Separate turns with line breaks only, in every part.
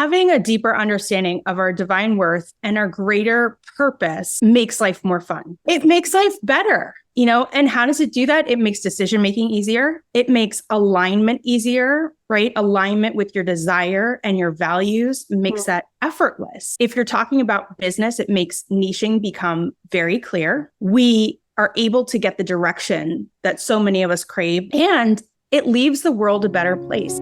Having a deeper understanding of our divine worth and our greater purpose makes life more fun. It makes life better, and how does it do that? It makes decision-making easier. It makes alignment easier, right? Alignment with your desire and your values makes that effortless. If you're talking about business, it makes niching become very clear. We are able to get the direction that so many of us crave, and it leaves the world a better place.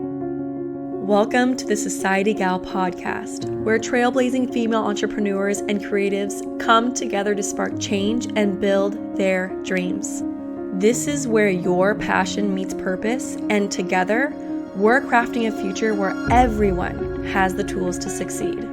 Welcome to the SocietyGal podcast, where trailblazing female entrepreneurs and creatives come together to spark change and build their dreams. This is where your passion meets purpose, and together, we're crafting a future where everyone has the tools to succeed.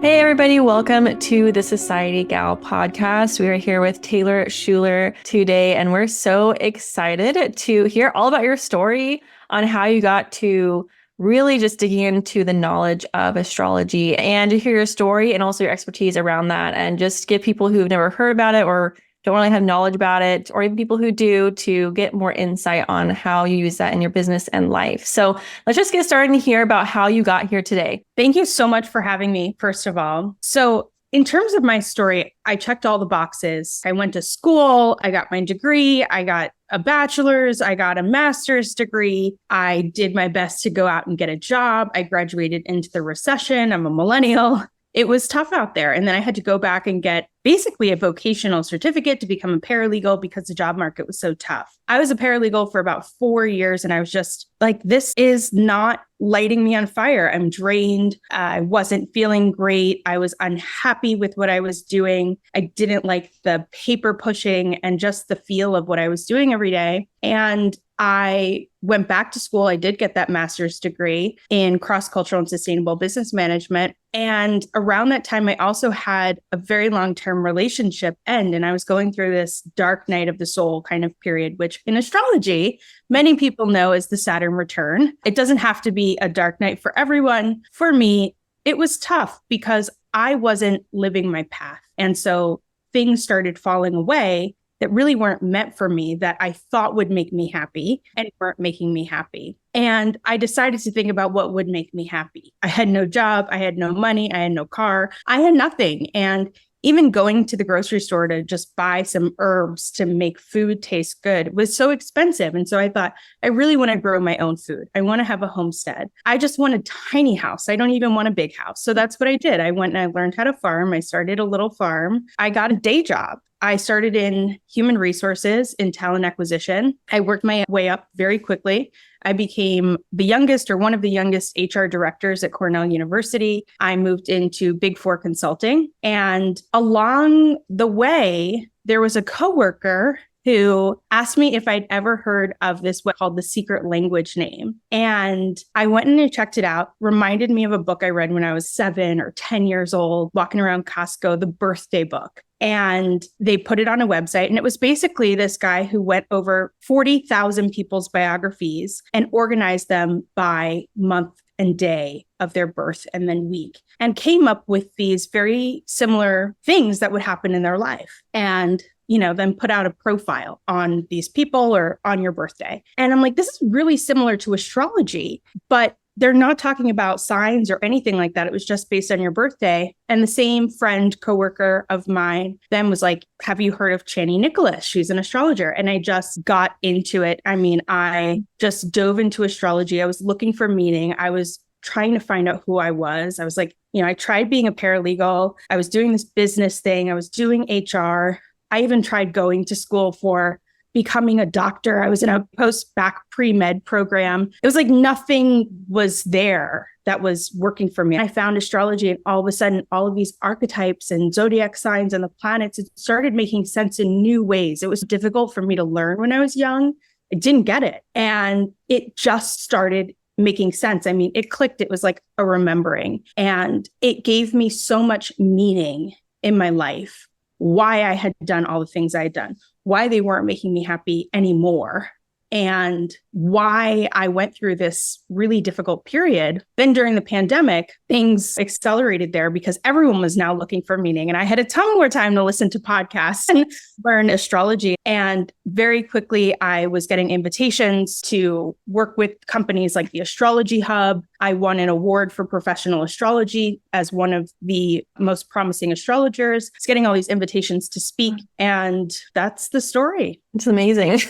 Hey everybody, welcome to the SocietyGal podcast. We are here with Taylor Shuler today, and we're so excited to hear all about your story on how you got to really just digging into the knowledge of astrology, and to hear your story and also your expertise around that, and just give people who've never heard about it or don't really have knowledge about it, or even people who do, to get more insight on how you use that in your business and life. So let's just get started and hear about how you got here today.
Thank you so much for having me, first of all. So in terms of my story, I checked all the boxes. I went to school, I got my degree, I got a bachelor's, I got a master's degree. I did my best to go out and get a job. I graduated into the recession. I'm a millennial. It was tough out there. And then I had to go back and get basically a vocational certificate to become a paralegal because the job market was so tough. I was a paralegal for about 4 years, and I was just like, this is not lighting me on fire. I'm drained. I wasn't feeling great. I was unhappy with what I was doing. I didn't like the paper pushing and just the feel of what I was doing every day. And I went back to school. I did get that master's degree in cross-cultural and sustainable business management. And around that time, I also had a very long-term relationship end. And I was going through this dark night of the soul kind of period, which in astrology, many people know as the Saturn return. It doesn't have to be a dark night for everyone. For me, it was tough because I wasn't living my path. And so things started falling away that really weren't meant for me, that I thought would make me happy and weren't making me happy. And I decided to think about what would make me happy. I had no job, I had no money, I had no car, I had nothing. And even going to the grocery store to just buy some herbs to make food taste good was so expensive. And so I thought, I really want to grow my own food. I want to have a homestead. I just want a tiny house. I don't even want a big house. So that's what I did. I went and I learned how to farm. I started a little farm. I got a day job. I started in human resources, in talent acquisition. I worked my way up very quickly. I became the youngest, or one of the youngest, HR directors at Cornell University. I moved into Big Four consulting. And along the way, there was a coworker who asked me if I'd ever heard of this, what called the secret language name. And I went and I checked it out, reminded me of a book I read when I was 7 or 10 years old, walking around Costco, the birthday book. And they put it on a website. And it was basically this guy who went over 40,000 people's biographies and organized them by month and day of their birth and then week, and came up with these very similar things that would happen in their life. And then put out a profile on these people or on your birthday. And I'm like, this is really similar to astrology, but they're not talking about signs or anything like that. It was just based on your birthday. And the same friend, coworker of mine then was like, have you heard of Chani Nicholas? She's an astrologer. And I just got into it. I mean, I just dove into astrology. I was looking for meaning. I was trying to find out who I was. I was like, I tried being a paralegal. I was doing this business thing. I was doing HR. I even tried going to school for becoming a doctor. I was in a post-bac pre-med program. It was like nothing was there that was working for me. I found astrology, and all of a sudden, all of these archetypes and zodiac signs and the planets, it started making sense in new ways. It was difficult for me to learn when I was young. I didn't get it. And it just started making sense. I mean, it clicked. It was like a remembering. And it gave me so much meaning in my life, why I had done all the things I had done, why they weren't making me happy anymore. and why I went through this really difficult period. Then during the pandemic, things accelerated there because everyone was now looking for meaning. And I had a ton more time to listen to podcasts and learn astrology. And very quickly, I was getting invitations to work with companies like the Astrology Hub. I won an award for professional astrology as one of the most promising astrologers. It's getting all these invitations to speak. And that's the story.
It's amazing.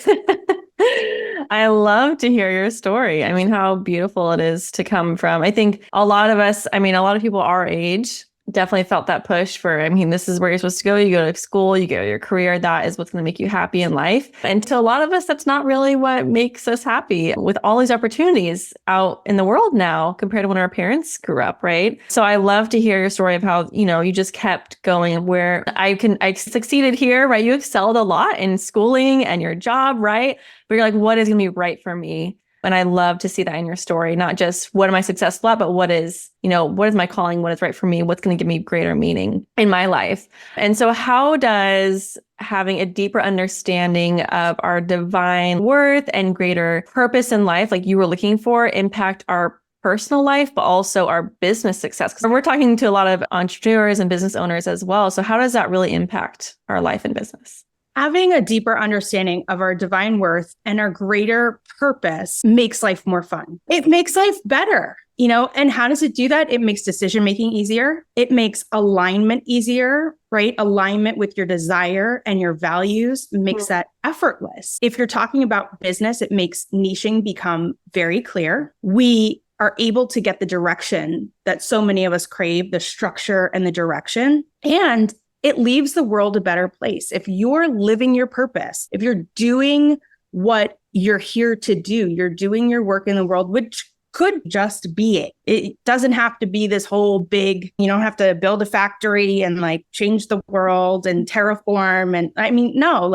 I love to hear your story. I mean, how beautiful it is to come from. I think a lot of us, I mean, a lot of people our age definitely felt that push for, I mean, this is where you're supposed to go. You go to school, you go to your career. That is what's going to make you happy in life. And to a lot of us, that's not really what makes us happy with all these opportunities out in the world now compared to when our parents grew up, right? So I love to hear your story of how, you just kept going where I succeeded here, right? You excelled a lot in schooling and your job, right? But you're like, what is going to be right for me? And I love to see that in your story, not just what am I successful at, but what is my calling? What is right for me? What's going to give me greater meaning in my life? And so how does having a deeper understanding of our divine worth and greater purpose in life, like you were looking for, impact our personal life, but also our business success? Because we're talking to a lot of entrepreneurs and business owners as well. So how does that really impact our life and business?
Having a deeper understanding of our divine worth and our greater purpose makes life more fun. It makes life better, and how does it do that? It makes decision-making easier. It makes alignment easier, right? Alignment with your desire and your values makes that effortless. If you're talking about business, it makes niching become very clear. We are able to get the direction that so many of us crave, the structure and the direction. And it leaves the world a better place. If you're living your purpose, if you're doing what you're here to do, you're doing your work in the world, which could just be it. It doesn't have to be this whole big, you don't have to build a factory and change the world and terraform. And I mean, no,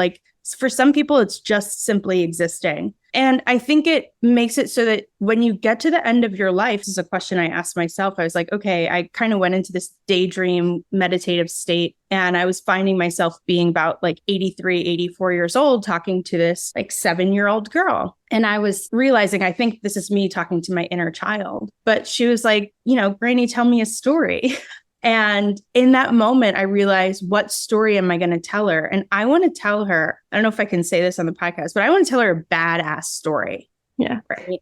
for some people, it's just simply existing. And I think it makes it so that when you get to the end of your life, this is a question I asked myself. I was like, okay, I kind of went into this daydream meditative state and I was finding myself being about 83, 84 years old, talking to this 7-year-old girl. And I was realizing, I think this is me talking to my inner child, but she was like, Granny, tell me a story. And in that moment, I realized, what story am I going to tell her? And I want to tell her, I don't know if I can say this on the podcast, but I want to tell her a badass story.
Yeah.
Right.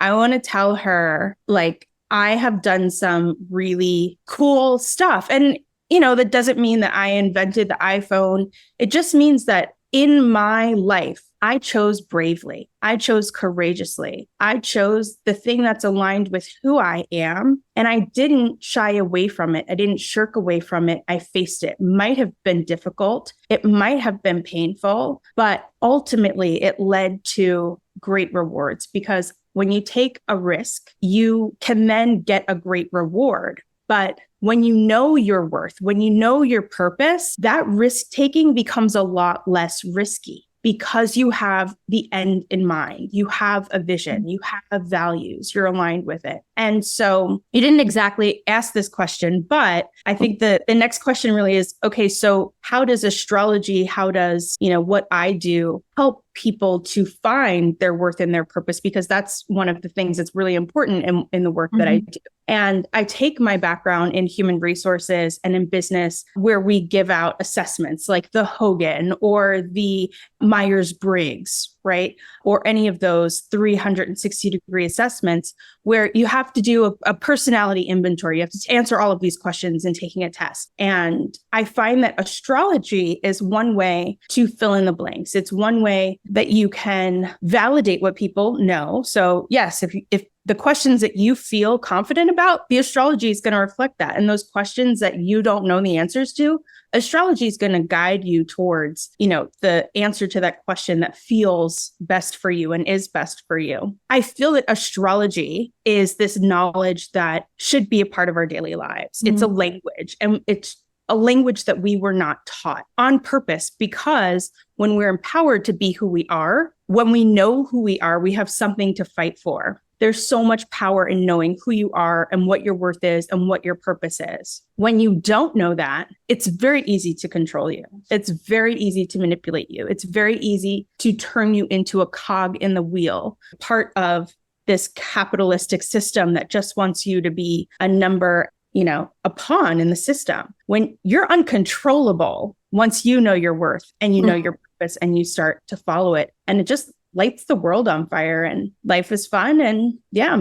I want to tell her, I have done some really cool stuff. And, that doesn't mean that I invented the iPhone. It just means that in my life, I chose bravely. I chose courageously. I chose the thing that's aligned with who I am. And I didn't shy away from it. I didn't shirk away from it. I faced it. It might have been difficult. It might have been painful, but ultimately it led to great rewards, because when you take a risk, you can then get a great reward. But when you know your worth, when you know your purpose, that risk taking becomes a lot less risky because you have the end in mind. You have a vision, you have values, you're aligned with it. And so you didn't exactly ask this question, but I think the next question really is, okay, so how does astrology, how does, what I do help people to find their worth and their purpose? Because that's one of the things that's really important in the work that I do. And I take my background in human resources and in business, where we give out assessments like the Hogan or the Myers-Briggs, right? Or any of those 360-degree assessments where you have to do a personality inventory. You have to answer all of these questions in taking a test. And I find that astrology is one way to fill in the blanks. It's one way that you can validate what people know. So yes, if the questions that you feel confident about, the astrology is going to reflect that. And those questions that you don't know the answers to, astrology is going to guide you towards, the answer to that question that feels best for you and is best for you. I feel that astrology is this knowledge that should be a part of our daily lives. It's a language, and it's a language that we were not taught on purpose, because when we're empowered to be who we are, when we know who we are, we have something to fight for. There's so much power in knowing who you are and what your worth is and what your purpose is. When you don't know that, it's very easy to control you. It's very easy to manipulate you. It's very easy to turn you into a cog in the wheel, part of this capitalistic system that just wants you to be a number, a pawn in the system. When you're uncontrollable, once you know your worth and you know your purpose and you start to follow it, and it just lights the world on fire, and life is fun, and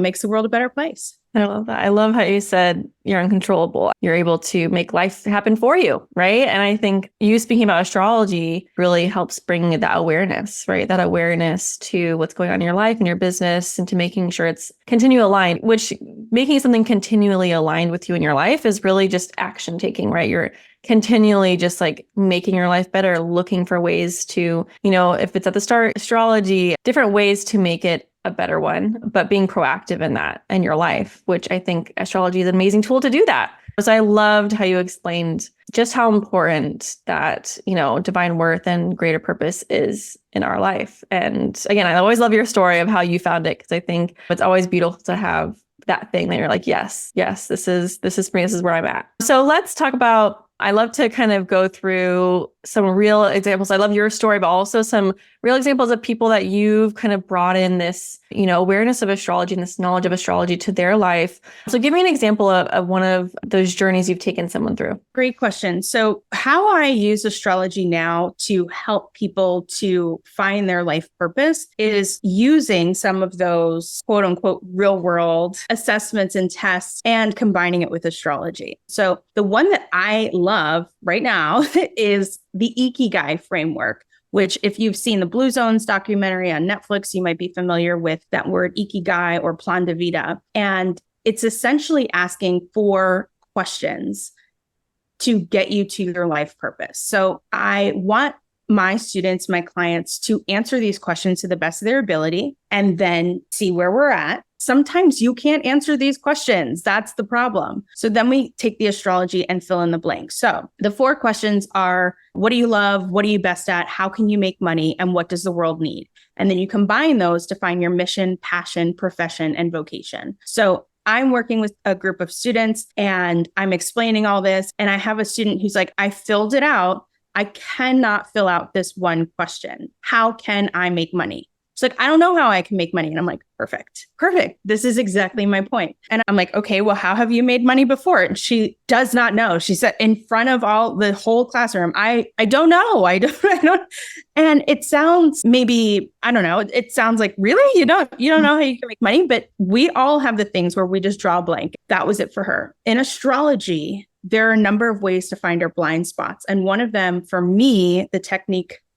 makes the world a better place.
I love that. I love how you said you're uncontrollable. You're able to make life happen for you, right? And I think you speaking about astrology really helps bring that awareness, right? That awareness to what's going on in your life and your business, and to making sure it's continue aligned, which making something continually aligned with you in your life is really just action taking, right? You're continually just like making your life better, looking for ways to, if it's at the start, astrology, different ways to make it a better one, but being proactive in that in your life, which I think astrology is an amazing tool to do that. So I loved how you explained just how important that, divine worth and greater purpose is in our life. And again, I always love your story of how you found it, because I think it's always beautiful to have that thing that you're like, yes, this is me, this is where I'm at. So let's talk about, I love to kind of go through some real examples. I love your story, but also some real examples of people that you've kind of brought in this, awareness of astrology and this knowledge of astrology to their life. So give me an example of one of those journeys you've taken someone through.
Great question. So how I use astrology now to help people to find their life purpose is using some of those quote unquote real world assessments and tests and combining it with astrology. So the one that I love right now is the Ikigai framework, which if you've seen the Blue Zones documentary on Netflix, you might be familiar with that word Ikigai or plan de vida. And it's essentially asking 4 questions to get you to your life purpose. So I want my students, my clients, to answer these questions to the best of their ability and then see where we're at. Sometimes you can't answer these questions. That's the problem. So then we take the astrology and fill in the blanks. So the 4 questions are, what do you love? What are you best at? How can you make money? And what does the world need? And then you combine those to find your mission, passion, profession, and vocation. So I'm working with a group of students and I'm explaining all this. And I have a student who's like, I filled it out. I cannot fill out this one question. How can I make money? It's like, I don't know how I can make money. And I'm like, perfect. This is exactly my point. And I'm like, okay, well, how have you made money before? And she does not know. She said in front of the whole classroom, I don't know. I don't. And it sounds maybe, I don't know. It sounds like, really? You don't know how you can make money, but we all have the things where we just draw a blank. That was it for her. In astrology, there are a number of ways to find our blind spots. And one of them, for me,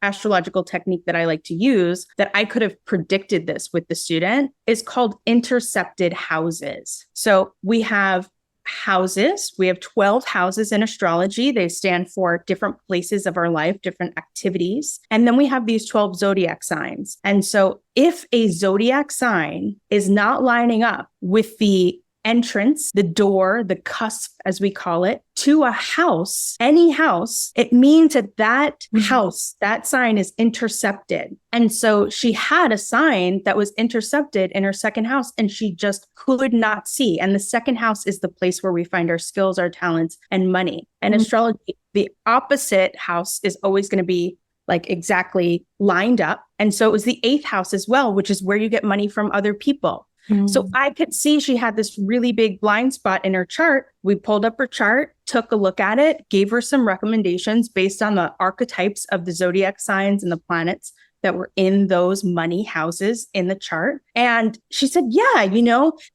astrological technique that I like to use, that I could have predicted this with the student, is called intercepted houses. So we have houses. We have 12 houses in astrology. They stand for different places of our life, different activities. And then we have these 12 zodiac signs. And so if a zodiac sign is not lining up with the entrance, the door, the cusp, as we call it, to a house, any house, it means that house, that sign is intercepted. And so she had a sign that was intercepted in her second house and she just could not see. And the second house is the place where we find our skills, our talents, and money. And astrology, the opposite house is always going to be like exactly lined up. And so it was the 8th house as well, which is where you get money from other people. So I could see she had this really big blind spot in her chart. We pulled up her chart, took a look at it, gave her some recommendations based on the archetypes of the zodiac signs and the planets that were in those money houses in the chart. And she said, yeah,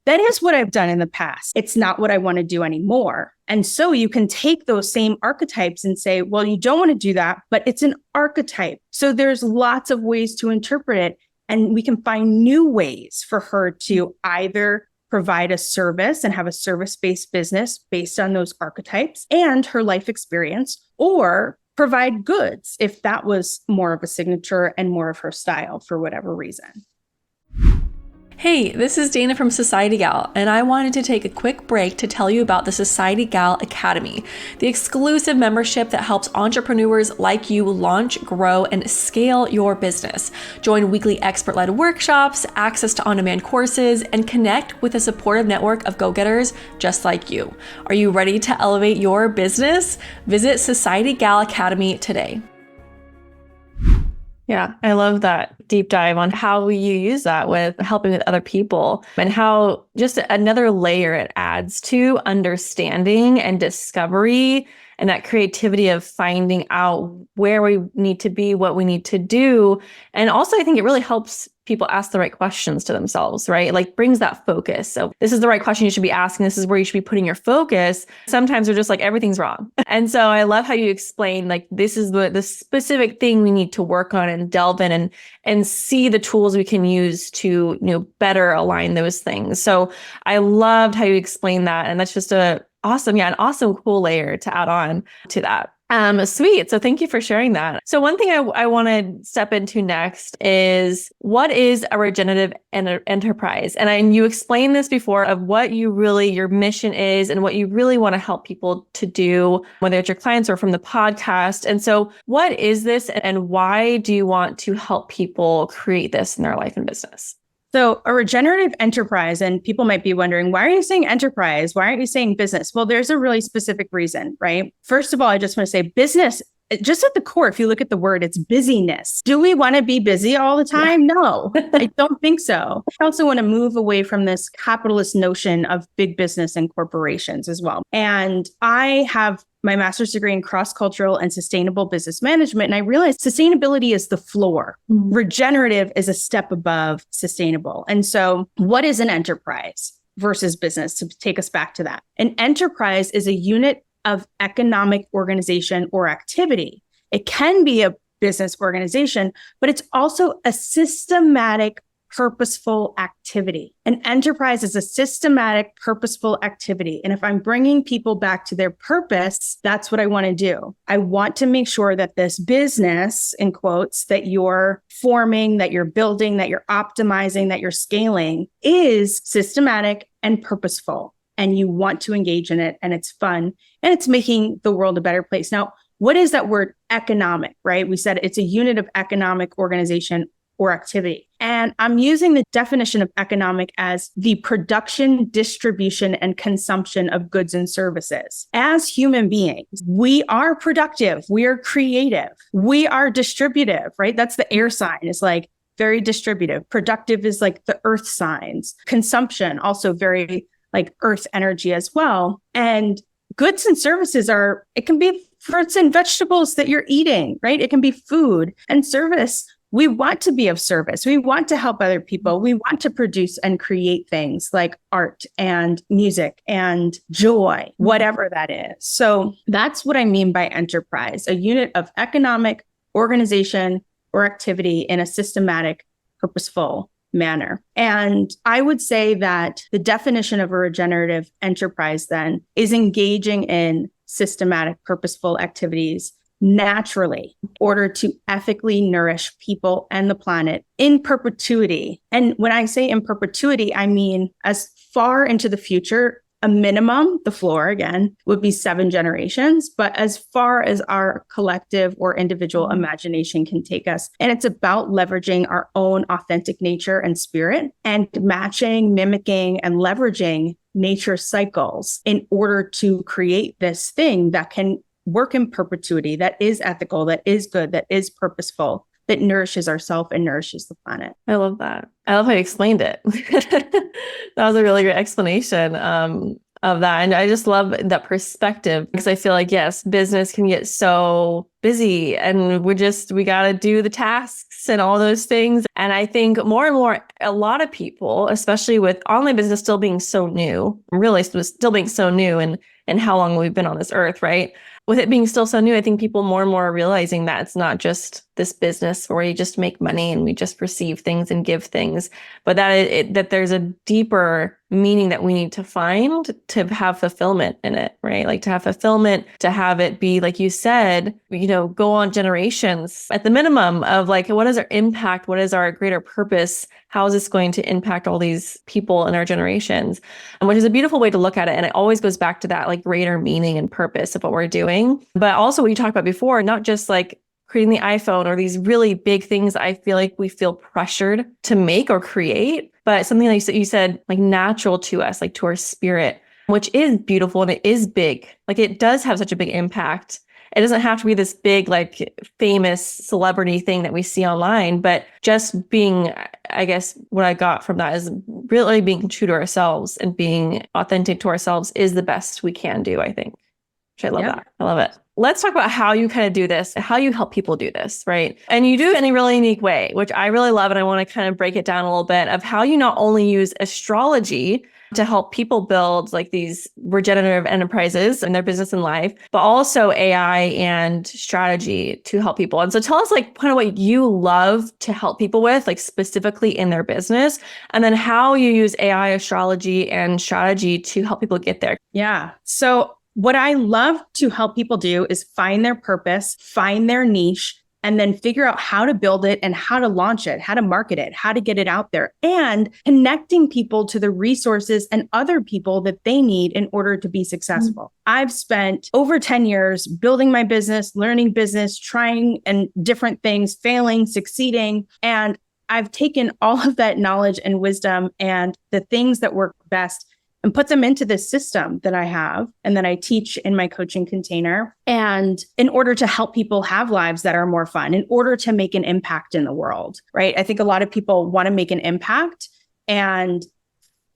that is what I've done in the past. It's not what I want to do anymore. And so you can take those same archetypes and say, well, you don't want to do that, but it's an archetype. So there's lots of ways to interpret it. And we can find new ways for her to either provide a service and have a service-based business based on those archetypes and her life experience, or provide goods if that was more of a signature and more of her style for whatever reason.
Hey, this is Dana from SocietyGal, and I wanted to take a quick break to tell you about the SocietyGal Academy, the exclusive membership that helps entrepreneurs like you launch, grow, and scale your business. Join weekly expert-led workshops, access to on-demand courses, and connect with a supportive network of go-getters just like you. Are you ready to elevate your business? Visit SocietyGal Academy today. Yeah, I love that deep dive on how you use that with helping with other people and how just another layer it adds to understanding and discovery and that creativity of finding out where we need to be, what we need to do. And also, I think it really helps people ask the right questions to themselves, right? Like brings that focus. So this is the right question you should be asking. This is where you should be putting your focus. Sometimes we're just like, everything's wrong. And so I love how you explain, like, this is the specific thing we need to work on and delve in and see the tools we can use to, better align those things. So I loved how you explained that. And that's just an awesome, cool layer to add on to that. Sweet. So thank you for sharing that. So one thing I want to step into next is, what is a regenerative enterprise? And you explained this before of what your mission is and what you really want to help people to do, whether it's your clients or from the podcast. And so what is this and why do you want to help people create this in their life and business?
So a regenerative enterprise, and people might be wondering, why are you saying enterprise? Why aren't you saying business? Well, there's a really specific reason, right? First of all, I just want to say business, just at the core, if you look at the word, it's busyness. Do we want to be busy all the time? Yeah. No, I don't think so. I also want to move away from this capitalist notion of big business and corporations as well. And I have my master's degree in cross-cultural and sustainable business management. And I realized sustainability is the floor. Regenerative is a step above sustainable. And so what is an enterprise versus business? To take us back to that. An enterprise is a unit of economic organization or activity. It can be a business organization, but it's also a systematic, purposeful activity. An enterprise is a systematic, purposeful activity. And if I'm bringing people back to their purpose, that's what I want to do. I want to make sure that this business, in quotes, that you're forming, that you're building, that you're optimizing, that you're scaling is systematic and purposeful. And you want to engage in it, and it's fun, and it's making the world a better place. Now, what is that word economic, right? We said it's a unit of economic organization or activity. And I'm using the definition of economic as the production, distribution, and consumption of goods and services. As human beings, we are productive, we are creative, we are distributive, right? That's the air sign, is like very distributive. Productive is like the earth signs. Consumption, also very like earth energy as well. And goods and services it can be fruits and vegetables that you're eating, right? It can be food and service. We want to be of service. We want to help other people. We want to produce and create things like art and music and joy, whatever that is. So that's what I mean by enterprise, a unit of economic organization or activity in a systematic, purposeful manner. And I would say that the definition of a regenerative enterprise then is engaging in systematic, purposeful activities naturally in order to ethically nourish people and the planet in perpetuity. And when I say in perpetuity, I mean as far into the future, a minimum, the floor again, would be 7 generations, but as far as our collective or individual imagination can take us. And it's about leveraging our own authentic nature and spirit and matching, mimicking, and leveraging nature cycles in order to create this thing that can work in perpetuity, that is ethical, that is good, that is purposeful, that nourishes ourselves and nourishes the planet.
I love that. I love how you explained it. That was a really great explanation of that. And I just love that perspective because I feel like, yes, business can get so busy and we got to do the tasks and all those things. And I think more and more, a lot of people, especially with online business still being so new, really still being so new and and how long we've been on this earth, right? With it being still so new, I think people more and more are realizing that it's not just this business where you just make money and we just receive things and give things, but that there's a deeper meaning that we need to find to have fulfillment in it, right? Like to have fulfillment, to have it be, like you said, go on generations at the minimum of like, what is our impact? What is our greater purpose? How is this going to impact all these people in our generations? Which is a beautiful way to look at it. And it always goes back to that like greater meaning and purpose of what we're doing. But also what you talked about before, not just like creating the iPhone or these really big things I feel like we feel pressured to make or create, but something like you said, like natural to us, like to our spirit, which is beautiful and it is big. Like it does have such a big impact. It doesn't have to be this big, like famous celebrity thing that we see online, but just being, I guess what I got from that is really being true to ourselves and being authentic to ourselves is the best we can do, I think. Which I love that. I love it. Let's talk about how you kind of do this, how you help people do this, right? And you do it in a really unique way, which I really love. And I want to kind of break it down a little bit of how you not only use astrology to help people build like these regenerative enterprises in their business and life, but also AI and strategy to help people. And so tell us like kind of what you love to help people with, like specifically in their business, and then how you use AI, astrology, and strategy to help people get there.
Yeah. So what I love to help people do is find their purpose, find their niche, and then figure out how to build it and how to launch it, how to market it, how to get it out there, and connecting people to the resources and other people that they need in order to be successful. I've spent over 10 years building my business, learning business, trying and different things, failing, succeeding. And I've taken all of that knowledge and wisdom and the things that work best and put them into this system that I have and that I teach in my coaching container. And in order to help people have lives that are more fun, in order to make an impact in the world, right? I think a lot of people want to make an impact and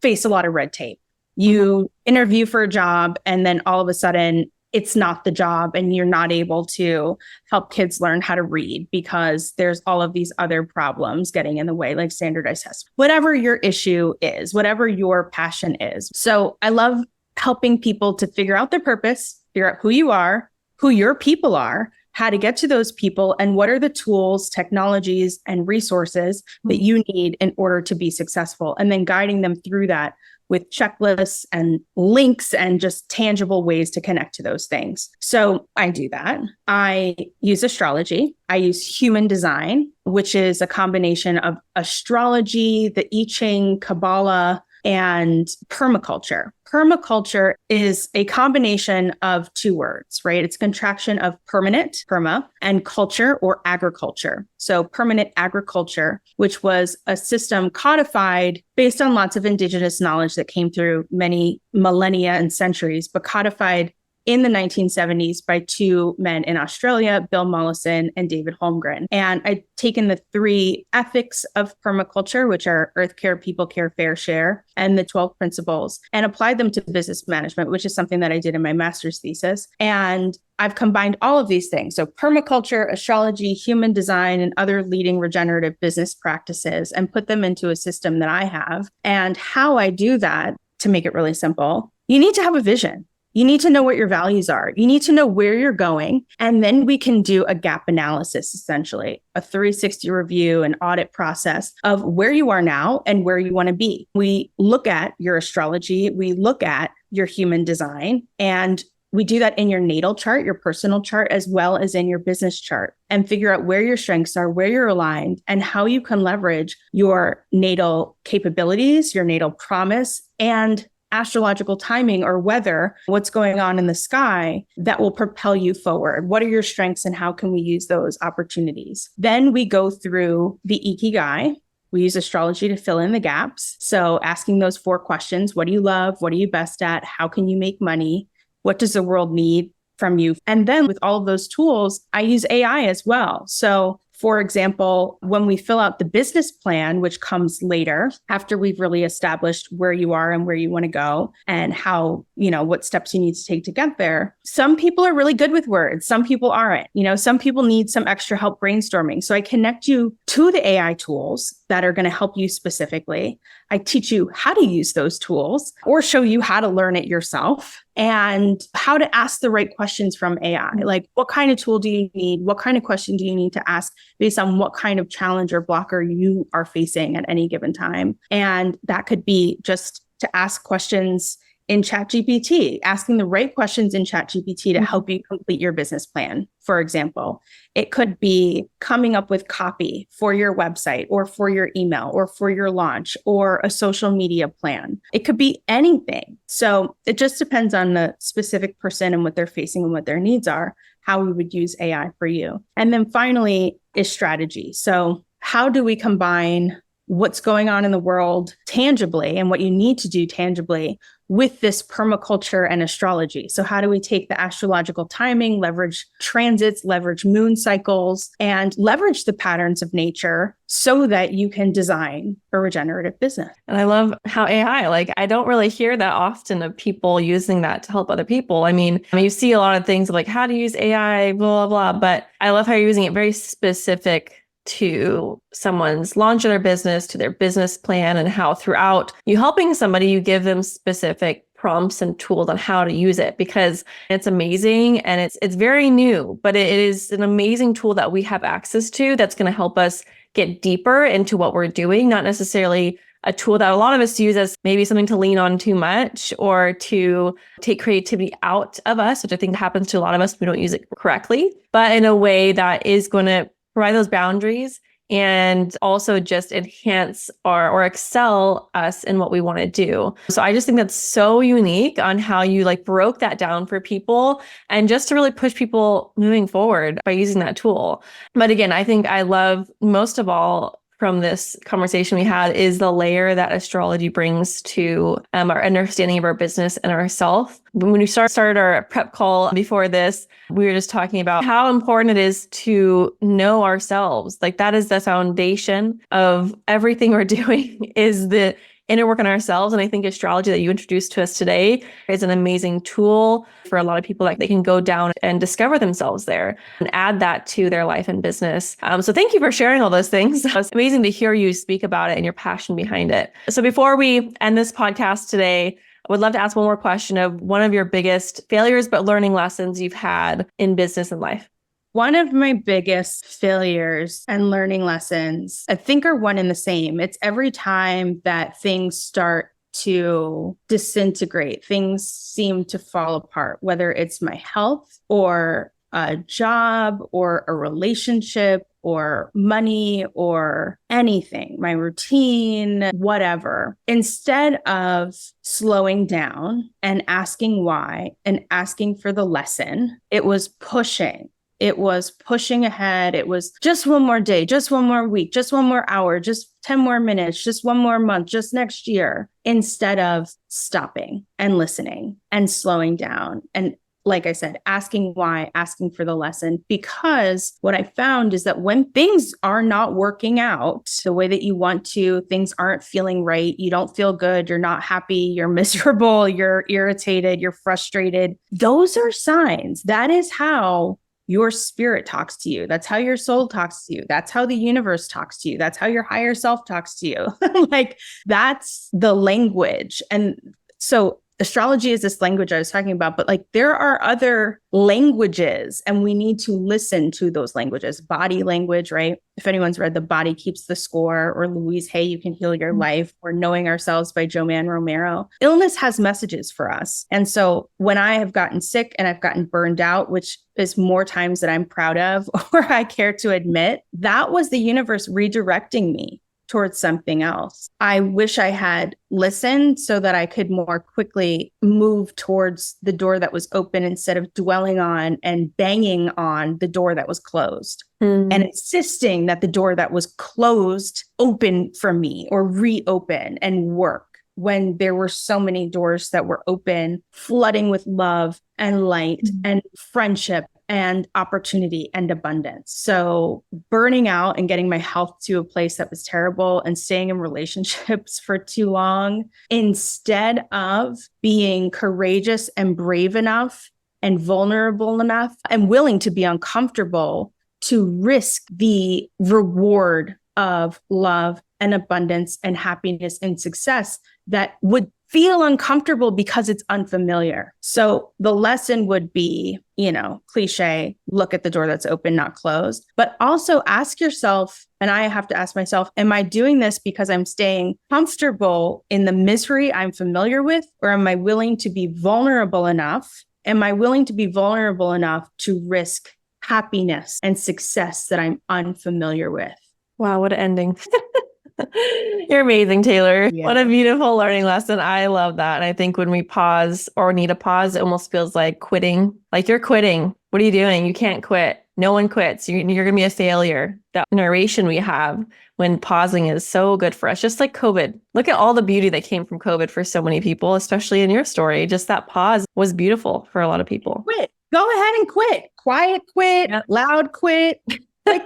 face a lot of red tape. You interview for a job and then all of a sudden it's not the job and you're not able to help kids learn how to read because there's all of these other problems getting in the way, like standardized tests, whatever your issue is, whatever your passion is. So I love helping people to figure out their purpose, figure out who you are, who your people are, how to get to those people, and what are the tools, technologies, and resources that you need in order to be successful, and then guiding them through that with checklists and links and just tangible ways to connect to those things. So I do that. I use astrology. I use human design, which is a combination of astrology, the I Ching, Kabbalah, and permaculture. Permaculture is a combination of two words, right? It's a contraction of permanent, perma, and culture or agriculture. So permanent agriculture, which was a system codified based on lots of indigenous knowledge that came through many millennia and centuries, but codified in the 1970s by two men in Australia, Bill Mollison and David Holmgren. And I'd taken the 3 ethics of permaculture, which are earth care, people care, fair share, and the 12 principles, and applied them to business management, which is something that I did in my master's thesis. And I've combined all of these things. So permaculture, astrology, human design, and other leading regenerative business practices, and put them into a system that I have. And how I do that, to make it really simple, you need to have a vision. You need to know what your values are. You need to know where you're going. And then we can do a gap analysis, essentially, a 360 review and audit process of where you are now and where you want to be. We look at your astrology. We look at your human design, and we do that in your natal chart, your personal chart, as well as in your business chart, and figure out where your strengths are, where you're aligned, and how you can leverage your natal capabilities, your natal promise, and astrological timing or weather, what's going on in the sky that will propel you forward. What are your strengths and how can we use those opportunities? Then we go through the Ikigai. We use astrology to fill in the gaps. So asking those 4 questions: what do you love? What are you best at? How can you make money? What does the world need from you? And then with all of those tools, I use AI as well. So For example, when we fill out the business plan, which comes later after we've really established where you are and where you want to go and how, what steps you need to take to get there. Some people are really good with words. Some people aren't. Some people need some extra help brainstorming. So I connect you to the AI tools that are going to help you specifically. I teach you how to use those tools or show you how to learn it yourself and how to ask the right questions from AI. Like, what kind of tool do you need? What kind of question do you need to ask based on what kind of challenge or blocker you are facing at any given time? And that could be just to ask questions in ChatGPT, asking the right questions in ChatGPT to help you complete your business plan, for example. It could be coming up with copy for your website or for your email or for your launch or a social media plan. It could be anything. So it just depends on the specific person and what they're facing and what their needs are, how we would use AI for you. And then finally is strategy. So how do we combine what's going on in the world tangibly and what you need to do tangibly with this permaculture and astrology? So how do we take the astrological timing, leverage transits, leverage moon cycles, and leverage the patterns of nature so that you can design a regenerative business?
And I love how AI, I don't really hear that often of people using that to help other people. I mean, you see a lot of things like how to use AI, blah, blah, blah, but I love how you're using it very specific to someone's launch of their business, to their business plan, and how throughout you helping somebody, you give them specific prompts and tools on how to use it, because it's amazing and it's very new, but it is an amazing tool that we have access to that's going to help us get deeper into what we're doing, not necessarily a tool that a lot of us use as maybe something to lean on too much or to take creativity out of us, which I think happens to a lot of us. We don't use it correctly, but in a way that is going to provide those boundaries and also just enhance or excel us in what we want to do. So I just think that's so unique on how you broke that down for people and just to really push people moving forward by using that tool. But again, I think I love most of all from this conversation we had is the layer that astrology brings to our understanding of our business and ourselves. When we started our prep call before this, we were just talking about how important it is to know ourselves. That is the foundation of everything we're doing is the inner work on ourselves. And I think astrology that you introduced to us today is an amazing tool for a lot of people that they can go down and discover themselves there and add that to their life and business. So thank you for sharing all those things. It's amazing to hear you speak about it and your passion behind it. So before we end this podcast today, I would love to ask one more question of one of your biggest failures, but learning lessons you've had in business and life.
One of my biggest failures and learning lessons, I think, are one and the same. It's every time that things start to disintegrate, things seem to fall apart, whether it's my health or a job or a relationship or money or anything, my routine, whatever. Instead of slowing down and asking why and asking for the lesson, it was pushing. It was pushing ahead. It was just one more day, just one more week, just one more hour, just 10 more minutes, just one more month, just next year, instead of stopping and listening and slowing down. And like I said, asking why, asking for the lesson, because what I found is that when things are not working out the way that you want to, things aren't feeling right, you don't feel good, you're not happy, you're miserable, you're irritated, you're frustrated, those are signs. That is how your spirit talks to you. That's how your soul talks to you. That's how the universe talks to you. That's how your higher self talks to you. That's the language. And so astrology is this language I was talking about, but there are other languages and we need to listen to those languages. Body language, right? If anyone's read The Body Keeps the Score or Louise Hay, You Can Heal Your Life, or Knowing Ourselves by Joanne Romero, illness has messages for us. And so when I have gotten sick and I've gotten burned out, which is more times that I'm proud of or I care to admit, that was the universe redirecting me towards something else. I wish I had listened so that I could more quickly move towards the door that was open instead of dwelling on and banging on the door that was closed and insisting that the door that was closed open for me or reopen and work. when there were so many doors that were open, flooding with love and light and friendship and opportunity and abundance. So burning out and getting my health to a place that was terrible and staying in relationships for too long, instead of being courageous and brave enough and vulnerable enough and willing to be uncomfortable to risk the reward of love and abundance and happiness and success that would feel uncomfortable because it's unfamiliar. So the lesson would be, cliche, look at the door that's open, not closed, but also ask yourself, and I have to ask myself, am I doing this because I'm staying comfortable in the misery I'm familiar with, or am I willing to be vulnerable enough? Am I willing to be vulnerable enough to risk happiness and success that I'm unfamiliar with?
Wow, what an ending. You're amazing, Taylor.
Yeah.
What a beautiful learning lesson. I love that. And I think when we pause or need a pause, it almost feels like quitting. Like you're quitting. What are you doing? You can't quit. No one quits. You're going to be a failure. That narration we have when pausing is so good for us. Just like COVID. Look at all the beauty that came from COVID for so many people, especially in your story. Just that pause was beautiful for a lot of people.
Quit. Go ahead and quit. Quiet quit. Yep. Loud quit. Quit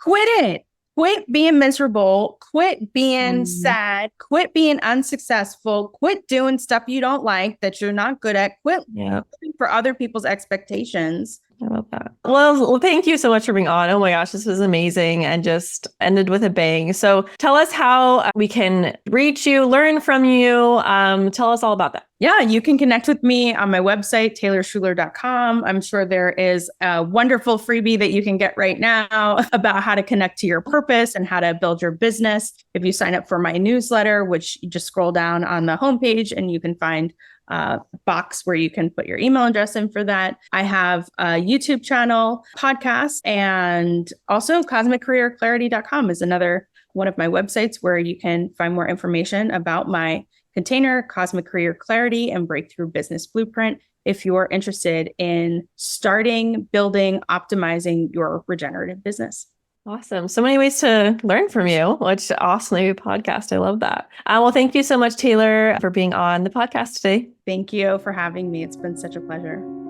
it. Quit being miserable, quit being sad, quit being unsuccessful, quit doing stuff you don't like that you're not good at, quit living for other people's expectations.
I love that. Well, thank you so much for being on. Oh my gosh, this was amazing and just ended with a bang. So tell us how we can reach you, learn from you. Tell us all about that.
Yeah, you can connect with me on my website, taylorshuler.com. I'm sure there is a wonderful freebie that you can get right now about how to connect to your purpose and how to build your business. If you sign up for my newsletter, which you just scroll down on the homepage and you can find a box where you can put your email address in for that. I have a YouTube channel, podcast, and also cosmiccareerclarity.com is another one of my websites where you can find more information about my container, Cosmic Career Clarity and Breakthrough Business Blueprint, if you're interested in starting, building, optimizing your regenerative business.
Awesome. So many ways to learn from you, which awesome podcast. I love that. Well, thank you so much, Taylor, for being on the podcast today.
Thank you for having me. It's been such a pleasure.